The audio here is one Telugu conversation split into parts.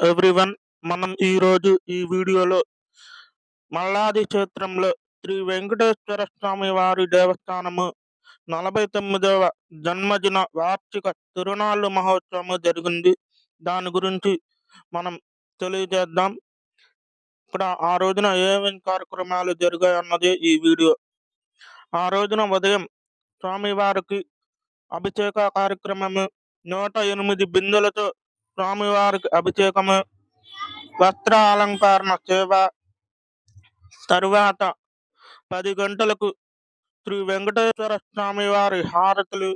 ఎవ్రీవన్, మనం ఈరోజు ఈ వీడియోలో మల్లాది క్షేత్రంలో శ్రీ వెంకటేశ్వర స్వామి వారి దేవస్థానము 49వ జన్మదిన వార్షిక తిరునాళ్ళు మహోత్సవము జరిగింది. దాని గురించి మనం తెలియజేద్దాం. ఇక్కడ ఆ రోజున ఏమేమి కార్యక్రమాలు జరిగాయన్నది ఈ వీడియో. ఆ రోజున ఉదయం స్వామివారికి అభిషేక కార్యక్రమము, 108 బిందెలతో స్వామివారికి అభిషేకము, వస్త్ర అలంకరణ సేవ, తరువాత 10 గంటలకు శ్రీ వెంకటేశ్వర స్వామి వారి హారతులు,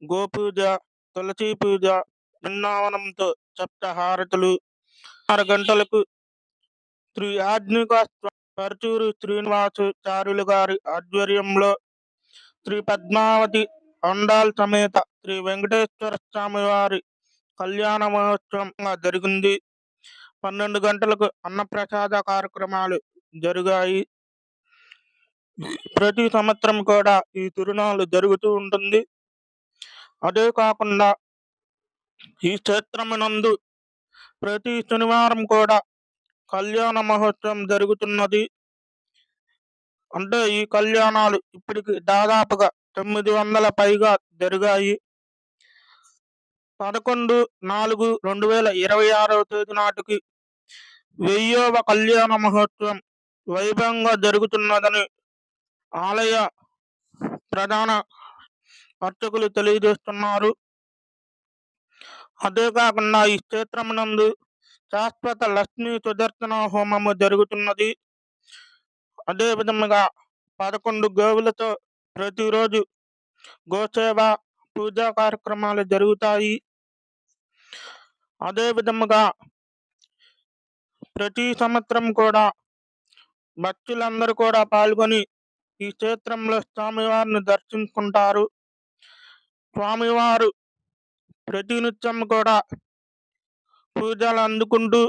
గోపూజ, తులసి పూజ, బృందావనంతో సప్త హారతులు. 6 గంటలకు శ్రీ ఆజ్ఞిక పరచూరు శ్రీనివాసాచార్యులు గారి ఆధ్వర్యంలో శ్రీ పద్మావతి అండాల్ సమేత శ్రీ వెంకటేశ్వర స్వామి వారి కళ్యాణ మహోత్సవంగా జరిగింది. 12 గంటలకు అన్నప్రసాద కార్యక్రమాలు జరిగాయి. ప్రతి సంవత్సరం కూడా ఈ తిరునాళ్ళు జరుగుతూ ఉంటుంది. అదే కాకుండా ఈ క్షేత్రమునందు ప్రతి శనివారం కూడా కళ్యాణ మహోత్సవం జరుగుతున్నది. అంటే ఈ కళ్యాణాలు ఇప్పటికి దాదాపుగా 900 పైగా జరిగాయి. 11/4/2026 తేదీ నాటికి 1000వ కళ్యాణ మహోత్సవం వైభవంగా జరుగుతున్నదని ఆలయ ప్రధాన అర్చకులు తెలియజేస్తున్నారు. అదే కాకుండా ఈ క్షేత్రమునందు శాశ్వత లక్ష్మీ సుదర్శన హోమము జరుగుతున్నది. అదే విధముగా 11 గోవులతో ప్రతిరోజు గోసేవ, పూజా కార్యక్రమాలు జరుగుతాయి. అదే విధముగా ప్రతి సంవత్సరం కూడా భక్తులందరూ కూడా పాల్గొని ఈ క్షేత్రంలో స్వామివారిని దర్శించుకుంటారు. స్వామివారు ప్రతినిత్యం కూడా పూజలు అందుకుంటూ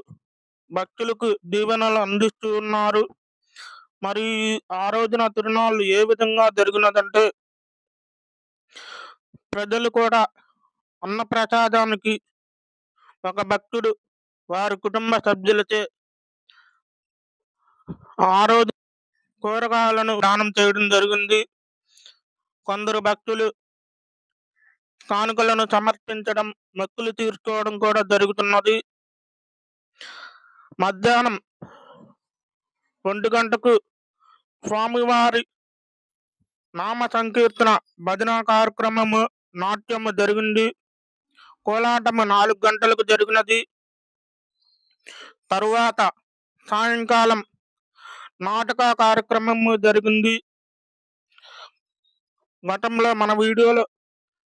భక్తులకు దీవెనలు అందిస్తూ ఉన్నారు. మరి ఆ రోజున తిరునాళ్ళు ఏ విధంగా జరిగినదంటే, ప్రజలు కూడా అన్నప్రసాదానికి ఒక భక్తుడు వారి కుటుంబ సభ్యులచే ఆ రోజు కూరగాయలను దానం చేయడం జరిగింది. కొందరు భక్తులు కానుకలను సమర్పించడం, మొక్కులు తీర్చుకోవడం కూడా జరుగుతున్నది. మధ్యాహ్నం 1 గంటకు స్వామివారి నామ సంకీర్తన భజన కార్యక్రమము, నాట్యము జరిగింది. కోలాటము 4 గంటలకు జరిగినది. తరువాత సాయంకాలం నాటక కార్యక్రమము జరిగింది. గతంలో మన వీడియోలో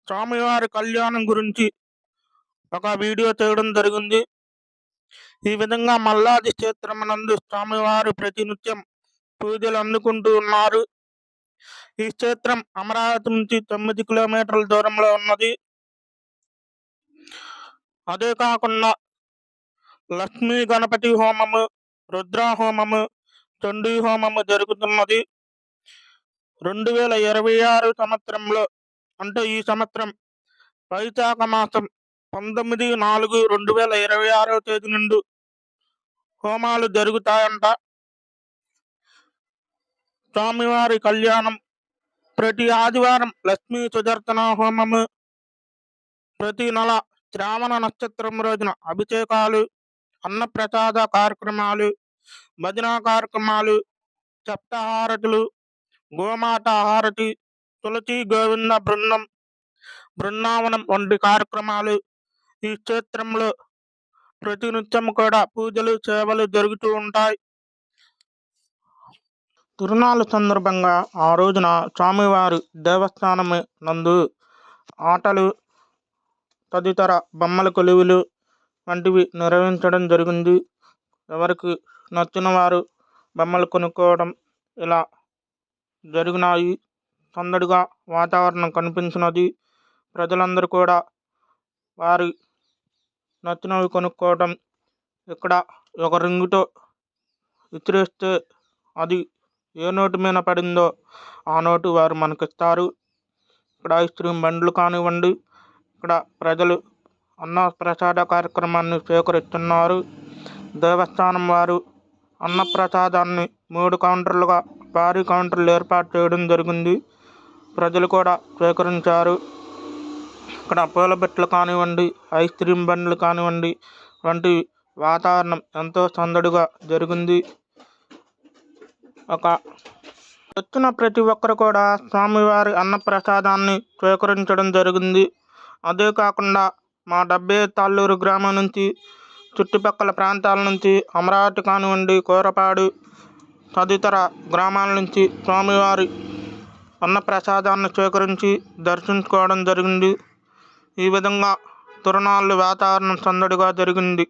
స్వామివారి కళ్యాణం గురించి ఒక వీడియో చేయడం జరిగింది. ఈ విధంగా మల్లాది క్షేత్రమునందు స్వామివారు ప్రతినిత్యం పూజలు అందుకుంటూ ఉన్నారు. ఈ క్షేత్రం అమరావతి నుంచి 9 కిలోమీటర్ల దూరంలో ఉన్నది. అదే కాకుండా లక్ష్మీ గణపతి హోమము, రుద్ర హోమము, చండీ హోమము జరుగుతున్నది. 2026 సంవత్సరంలో, అంటే ఈ సంవత్సరం వైశాఖ మాసం 19/4/2026 తేదీ నుండి హోమాలు జరుగుతాయంట. స్వామివారి కళ్యాణం, ప్రతి ఆదివారం లక్ష్మీ సుదర్శన హోమము, ప్రతి నెల శ్రావణ నక్షత్రం రోజున అభిషేకాలు, అన్నప్రసాద కార్యక్రమాలు, భజన కార్యక్రమాలు, సప్తహారతులు, గోమాత హారతి, తులసి గోవింద బృందావనం వంటి కార్యక్రమాలు ఈ క్షేత్రంలో ప్రతినిత్యం కూడా పూజలు, సేవలు జరుగుతూ ఉంటాయి. తిరునాళ్ళ సందర్భంగా ఆ రోజున స్వామివారి దేవస్థానం నందు ఆటలు, తదితర బొమ్మల కొలువులు వంటివి నిర్వహించడం జరిగింది. ఎవరికి నచ్చిన వారు బొమ్మలు కొనుక్కోవడం ఇలా జరిగినాయి. సందడిగా వాతావరణం కనిపించినది. ప్రజలందరూ కూడా వారి నచ్చినవి కొనుక్కోవడం, ఇక్కడ ఒక రింగుతో విసిరేస్తే అది ఏ నోటు మీద పడిందో ఆ నోటు వారు మనకిస్తారు. ఇక్కడ ఐస్ క్రీమ్ బండ్లు కానివ్వండి, ఇక్కడ ప్రజలు అన్న ప్రసాద కార్యక్రమాన్ని స్వీకరిస్తున్నారు. దేవస్థానం వారు అన్నప్రసాదాన్ని 3 కౌంటర్లుగా భారీ కౌంటర్లు ఏర్పాటు చేయడం జరిగింది. ప్రజలు కూడా స్వీకరించారు. ఇక్కడ పూల బెట్లు కానివ్వండి, ఐస్ క్రీమ్ బండ్లు కానివ్వండి వంటి వాతావరణం ఎంతో సందడిగా జరిగింది. వచ్చిన ప్రతి ఒక్కరు కూడా స్వామివారి అన్నప్రసాదాన్ని స్వీకరించడం జరిగింది. అదే కాకుండా మా డబ్బే తాళ్ళూరు గ్రామం నుంచి, చుట్టుపక్కల ప్రాంతాల నుంచి, అమరావతి కానివ్వండి, కోరపాడు తదితర గ్రామాల నుంచి స్వామివారి అన్నప్రసాదాన్ని స్వీకరించి దర్శించుకోవడం జరిగింది. ఈ విధంగా తిరునాళ్ళ వాతావరణం సందడిగా జరిగింది.